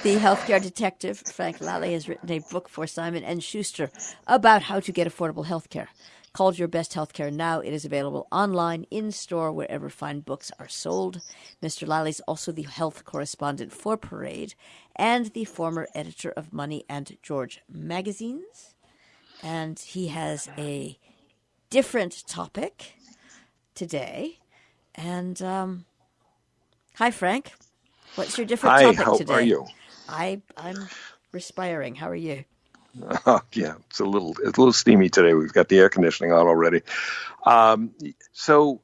The healthcare detective, Frank Lalli, has written a book for Simon & Schuster about how to get affordable healthcare. Called Your Best Healthcare Now. It is available online, in-store, wherever fine books are sold. Mr. Lalli is also the health correspondent for Parade and the former editor of Money and George magazines. And he has a different topic today. And hi, Frank. What's your different topic today? How are you? I'm respiring. How are you? Yeah, it's a little steamy today. We've got the air conditioning on already. So,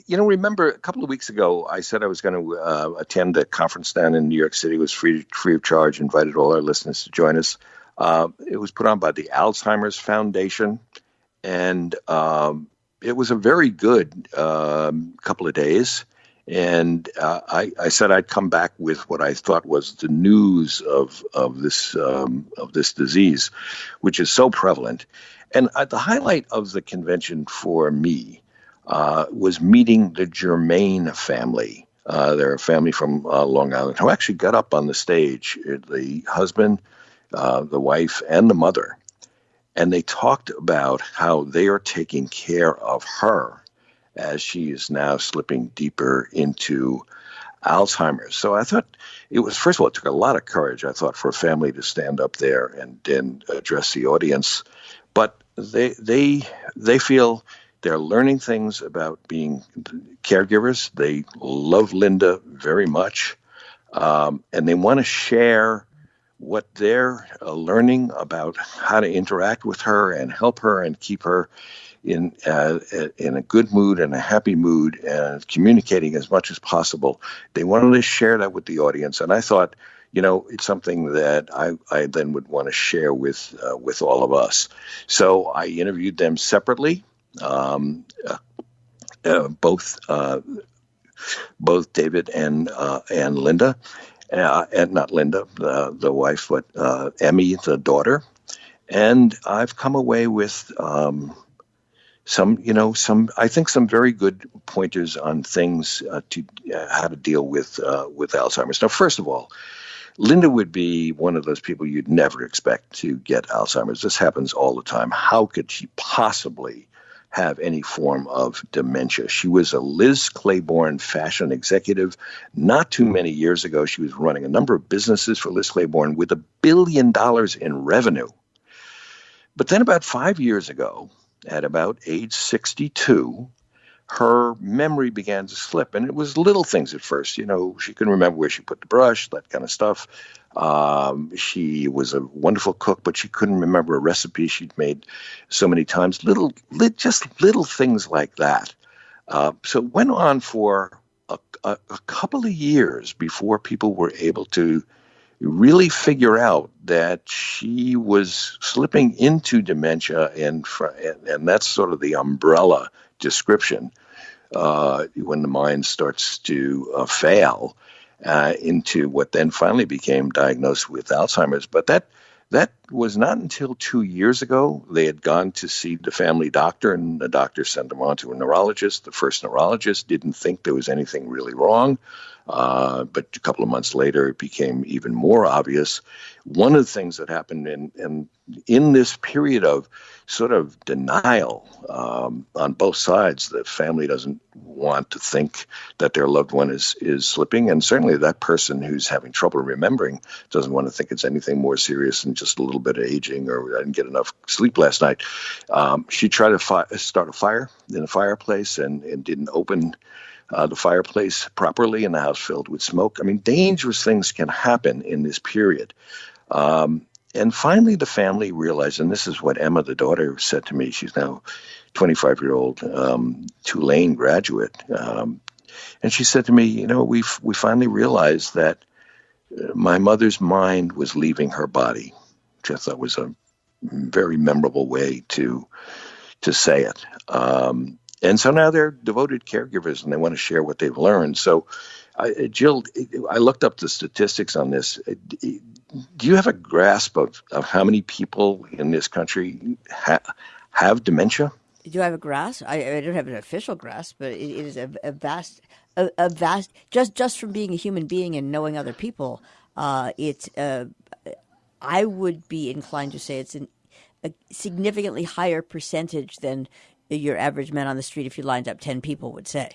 remember a couple of weeks ago, I said I was going to attend a conference down in New York City. It was free of charge. Invited all our listeners to join us. It was put on by the Alzheimer's Foundation, and it was a very good couple of days. And I said I'd come back with what I thought was the news of this disease, which is so prevalent. And the highlight of the convention for me was meeting the Germain family. They're a family from Long Island who actually got up on the stage, the husband, the wife, and the mother. And they talked about how they are taking care of her as she is now slipping deeper into Alzheimer's. So I thought first of all, it took a lot of courage, I thought, for a family to stand up there and then address the audience. But they feel they're learning things about being caregivers. They love Linda very much, and they want to share what they're learning about how to interact with her and help her and keep her in a good mood and a happy mood and communicating as much as possible. They wanted to share that with the audience, and I thought, it's something that I then would want to share with all of us. So I interviewed them separately, both David and Linda, and not Linda, the wife, but Emmy, the daughter, and I've come away with some very good pointers on things to how to deal with Alzheimer's. Now, first of all, Linda would be one of those people you'd never expect to get Alzheimer's. This happens all the time. How could she possibly have any form of dementia? She was a Liz Claiborne fashion executive. Not too many years ago, she was running a number of businesses for Liz Claiborne with $1 billion in revenue. But then about 5 years ago, at about age 62, her memory began to slip. And it was little things at first. She couldn't remember where she put the brush, that kind of stuff. She was a wonderful cook, but she couldn't remember a recipe she'd made so many times. Just little things like that. So it went on for a couple of years before people were able to really figure out that she was slipping into dementia, and that's sort of the umbrella description when the mind starts to fail into what then finally became diagnosed with Alzheimer's. But that was not until 2 years ago. They had gone to see the family doctor, and the doctor sent them on to a neurologist. The first neurologist didn't think there was anything really wrong. But a couple of months later, it became even more obvious. One of the things that happened in this period of sort of denial on both sides, the family doesn't want to think that their loved one is slipping. And certainly that person who's having trouble remembering doesn't want to think it's anything more serious than just a little bit of aging or I didn't get enough sleep last night. She tried to start a fire in the fireplace and didn't open the fireplace properly, in the house filled with smoke. I mean, dangerous things can happen in this period. And finally, the family realized, and this is what Emma, the daughter, said to me. She's now 25-year-old Tulane graduate. And she said to me, we finally realized that my mother's mind was leaving her body, which I thought was a very memorable way to say it. And so now they're devoted caregivers and they want to share what they've learned. So, Jill, I looked up the statistics on this. Do you have a grasp of how many people in this country have dementia? Do I have a grasp? I don't have an official grasp, but it is a vast, just from being a human being and knowing other people, I would be inclined to say it's a significantly higher percentage than your average man on the street, if you lined up 10 people, would say.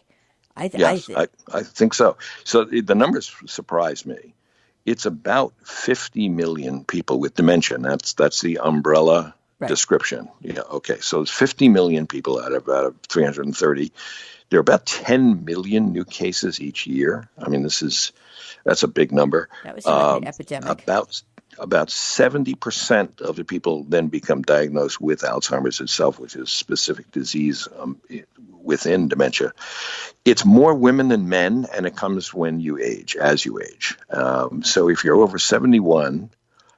Yes, I think so. So the numbers surprise me. It's about 50 million people with dementia. And that's the umbrella description. Yeah, okay. So it's 50 million people out of 330. There are about 10 million new cases each year. I mean, that's a big number. That was like an epidemic. About 70% of the people then become diagnosed with Alzheimer's itself, which is a specific disease within dementia. It's more women than men, and it comes when you age, as you age. So if you're over 71,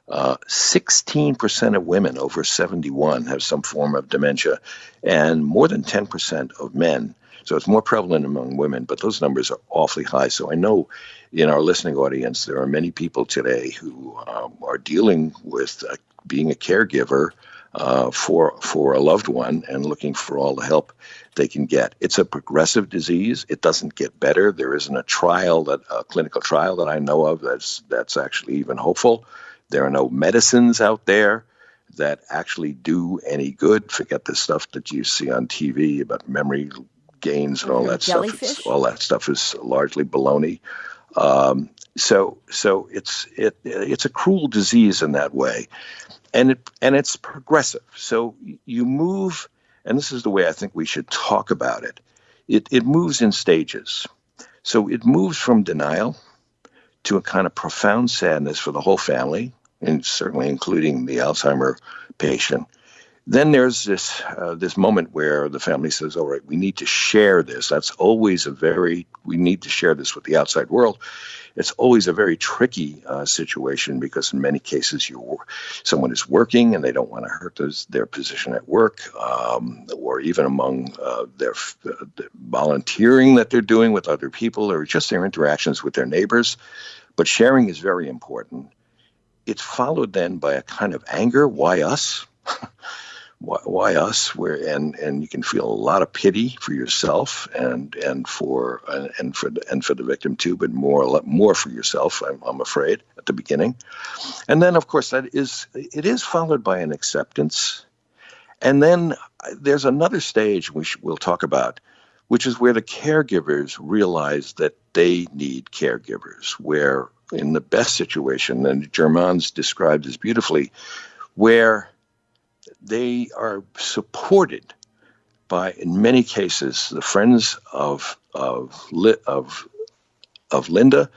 16% of women over 71 have some form of dementia, and more than 10% of men. So it's more prevalent among women, but those numbers are awfully high. So I know in our listening audience, there are many people today who are dealing with being a caregiver for a loved one and looking for all the help they can get. It's a progressive disease. It doesn't get better. There isn't a clinical trial that I know of that's actually even hopeful. There are no medicines out there that actually do any good. Forget the stuff that you see on TV about memory gains and all that jellyfish? stuff. All that stuff is largely baloney. So it's a cruel disease in that way, and it's progressive. So you move, and this is the way I think we should talk about it. It moves in stages. So it moves from denial to a kind of profound sadness for the whole family, and certainly including the Alzheimer patient. Then there's this moment where the family says, all right, we need to share this. That's always we need to share this with the outside world. It's always a very tricky situation because in many cases someone is working and they don't want to hurt their position at work, or even among their volunteering that they're doing with other people, or just their interactions with their neighbors. But sharing is very important. It's followed then by a kind of anger. Why us? Why us? And you can feel a lot of pity for yourself and for the victim too, but more for yourself. I'm afraid at the beginning, and then of course it is followed by an acceptance, and then there's another stage we'll talk about, which is where the caregivers realize that they need caregivers. Where in the best situation, and Germans described this beautifully, where they are supported by, in many cases, the friends of Linda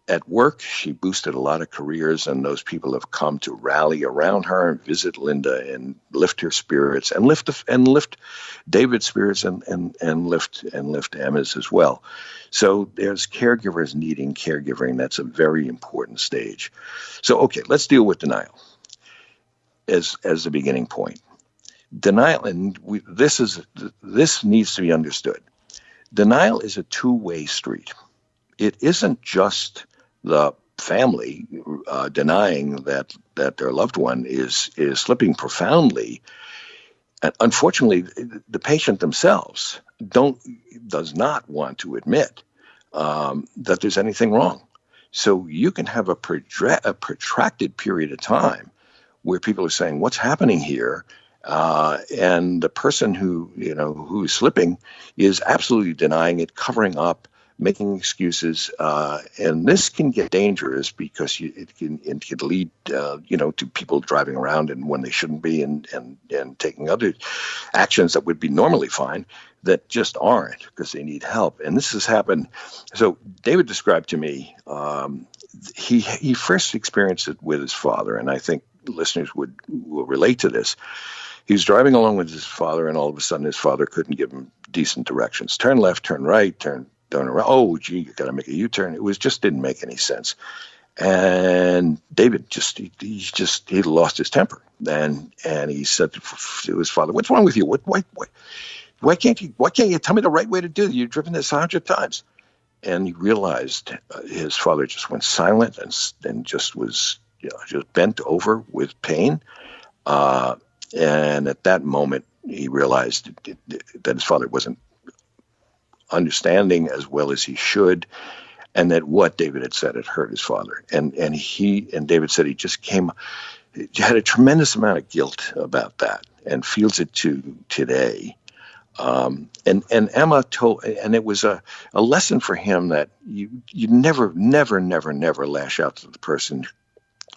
at work. She boosted a lot of careers, and those people have come to rally around her and visit Linda and lift her spirits and lift David's spirits and lift Emma's as well. So there's caregivers needing caregiving. That's a very important stage. So okay, let's deal with denial as the beginning point. Denial, and this needs to be understood. Denial is a two-way street. It isn't just the family denying that their loved one is slipping profoundly. And unfortunately, the patient themselves does not want to admit that there's anything wrong. So you can have a protracted period of time where people are saying, "What's happening here?" And the person who's slipping is absolutely denying it, covering up, making excuses, and this can get dangerous because it can lead to people driving around and when they shouldn't be, and taking other actions that would be normally fine that just aren't because they need help. And this has happened. So David described to me he first experienced it with his father, and I think listeners will relate to this. He was driving along with his father, and all of a sudden his father couldn't give him decent directions. Turn left, turn right, turn around. Oh, gee, you got to make a U-turn. It just didn't make any sense. And David he lost his temper. And he said to his father, "What's wrong with you? Why can't you tell me the right way to do it? You've driven this 100 times." And he realized his father just went silent and just was just bent over with pain. And at that moment, he realized that his father wasn't understanding as well as he should. and that what David had said had hurt his father. And David said he just had a tremendous amount of guilt about that and feels it today. And Emma told, and it was a lesson for him that you never lash out to the person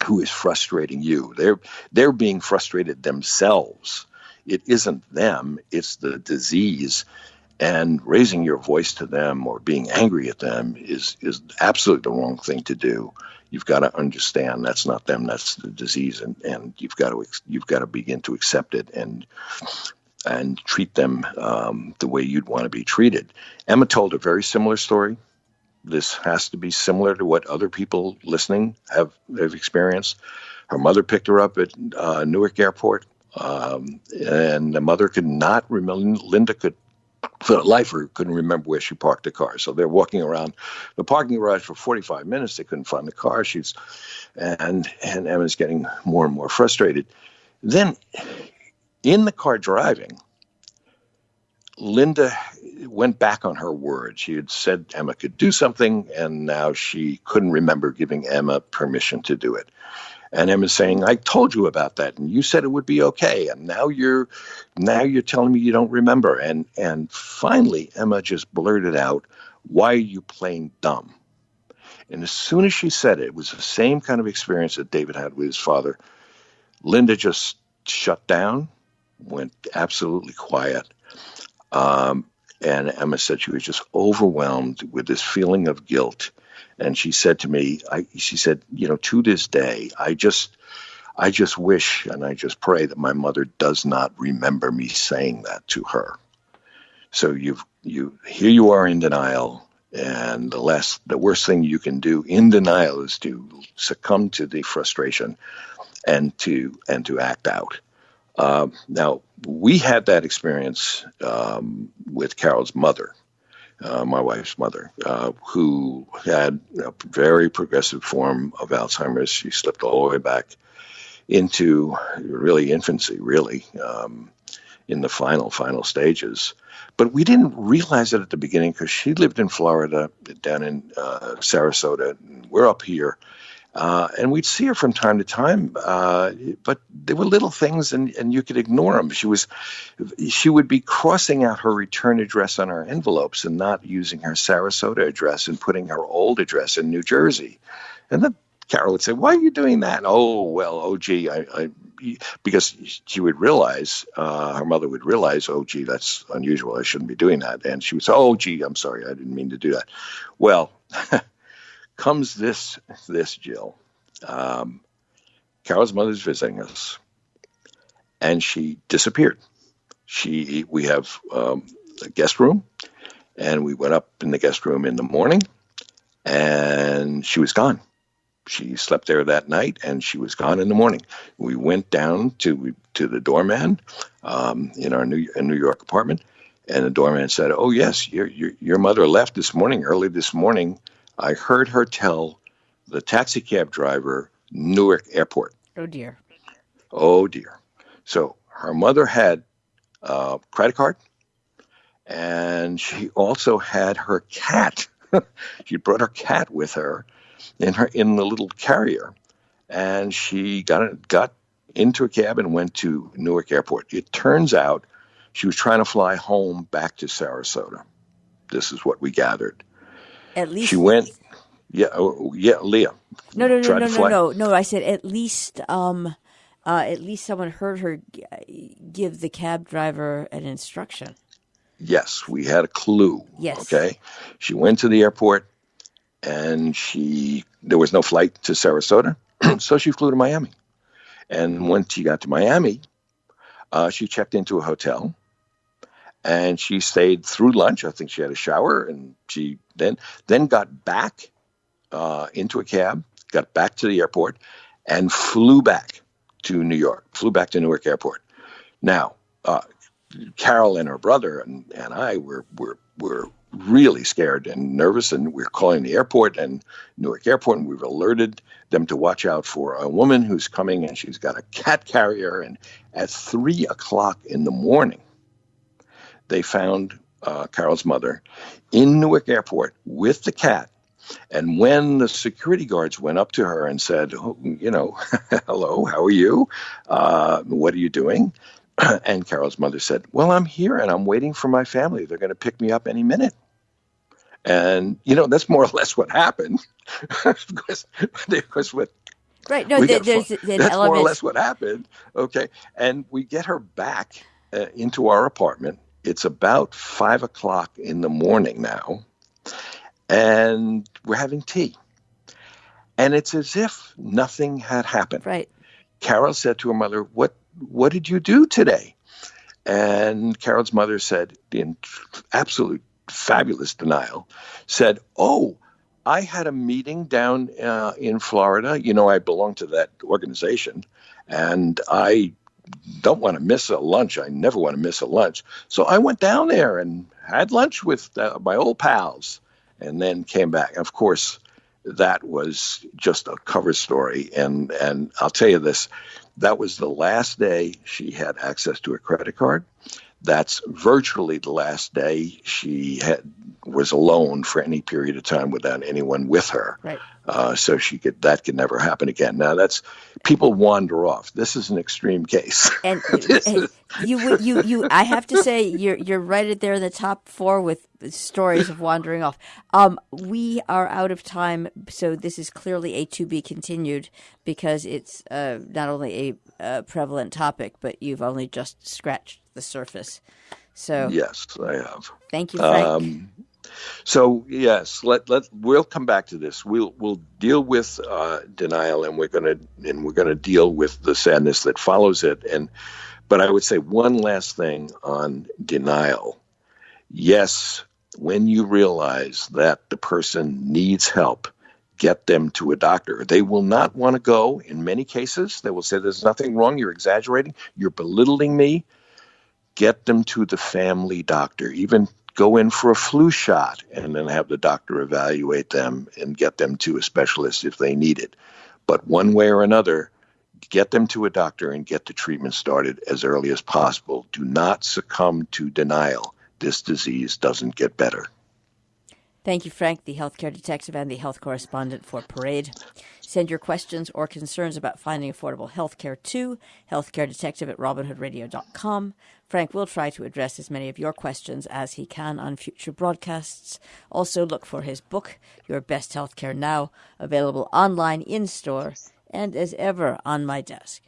who is frustrating you. They're being frustrated themselves. It isn't them, it's the disease. And raising your voice to them or being angry at them is absolutely the wrong thing to do. You've got to understand that's not them, that's the disease, and you've got to begin to accept it and treat them the way you'd want to be treated. Emma told a very similar story. This has to be similar to what other people listening have experienced. Her mother picked her up at Newark Airport, and the mother could not remember. Linda could, for the life of her, couldn't remember where she parked the car. So they're walking around the parking garage for 45 minutes. They couldn't find the car. And Emma's getting more and more frustrated. Then, in the car driving, Linda went back on her word. She had said Emma could do something, and now she couldn't remember giving Emma permission to do it. And Emma's saying, I told you about that, and you said it would be okay, and now you're telling me you don't remember. And finally, Emma just blurted out, why are you playing dumb? And as soon as she said it was the same kind of experience that David had with his father. Linda just shut down, went absolutely quiet. And Emma said she was just overwhelmed with this feeling of guilt. And she said to me, to this day, I just wish and I just pray that my mother does not remember me saying that to her. So here you are in denial, and the worst thing you can do in denial is to succumb to the frustration and to act out. Now, we had that experience with Carol's mother, my wife's mother, who had a very progressive form of Alzheimer's. She slipped all the way back into really infancy, in the final stages. But we didn't realize it at the beginning because she lived in Florida, down in Sarasota. We're up here. And we'd see her from time to time, but there were little things, and you could ignore them. She would be crossing out her return address on her envelopes and not using her Sarasota address and putting her old address in New Jersey. And then Carol would say, "Why are you doing that?" Gee, because she would realize, her mother would realize, oh, gee, that's unusual. I shouldn't be doing that. And she would say, oh, gee, I'm sorry. I didn't mean to do that. Well, comes this, Jill. Carol's mother's visiting us, and she disappeared. We have a guest room, and we went up in the guest room in the morning, and she was gone. She slept there that night, and she was gone in the morning. We went down to the doorman in our New York apartment, and the doorman said, "Oh yes, your mother left this morning. Early this morning, I heard her tell the taxi cab driver Newark Airport." Oh dear. Oh dear. So her mother had a credit card, and she also had her cat. She brought her cat with her in the little carrier, and she got into a cab and went to Newark Airport. It turns out she was trying to fly home back to Sarasota. This is what we gathered. At least she went. Yeah, Leah. No. I said at least someone heard her give the cab driver an instruction. Yes, we had a clue. Yes. Okay. She went to the airport, and there was no flight to Sarasota, so she flew to Miami. And when she got to Miami, she checked into a hotel, and she stayed through lunch. I think she had a shower, and she then got back into a cab, got back to the airport, and flew back to New York, flew back to Newark Airport. Now, Carol and her brother and I were really scared and nervous, and we're calling the airport and Newark Airport, and we've alerted them to watch out for a woman who's coming, and she's got a cat carrier. And at 3:00 in the morning, they found Carol's mother in Newark Airport with the cat, And when the security guards went up to her and said, oh, hello, how are you? What are you doing? And Carol's mother said, well, I'm here and I'm waiting for my family. They're going to pick me up any minute. And, that's more or less what happened. because what Right. No, there's an that's element. more or less what happened. Okay. And we get her back into our apartment. It's about 5:00 in the morning now. And we're having tea. And it's as if nothing had happened. Right. Carol said to her mother, what did you do today? And Carol's mother said, in absolute fabulous denial, said, oh, I had a meeting down in Florida. I belong to that organization, and I don't want to miss a lunch. I never want to miss a lunch. So I went down there and had lunch with my old pals and then came back. Of course, that was just a cover story. And I'll tell you this, that was the last day she had access to a credit card. That's virtually the last day she was alone for any period of time without anyone with her. Right. So that could never happen again. Now that's people wander off. This is an extreme case. And I have to say you're right there in the top 4 with stories of wandering off. We are out of time, so this is clearly a to be continued because it's not only a prevalent topic, but you've only just scratched the surface. So yes, I have. Thank you, Frank. So yes, we'll come back to this. We'll deal with denial, and we're gonna deal with the sadness that follows it. But I would say one last thing on denial. Yes, when you realize that the person needs help, get them to a doctor. They will not want to go. In many cases, they will say, "There's nothing wrong. You're exaggerating. You're belittling me." Get them to the family doctor. Even go in for a flu shot and then have the doctor evaluate them and get them to a specialist if they need it. But one way or another, get them to a doctor and get the treatment started as early as possible. Do not succumb to denial. This disease doesn't get better. Thank you, Frank, the healthcare detective and the health correspondent for Parade. Send your questions or concerns about finding affordable health care to healthcaredetective@robinhoodradio.com. Frank will try to address as many of your questions as he can on future broadcasts. Also, look for his book, Your Best Healthcare Now, available online, in-store, and as ever on my desk.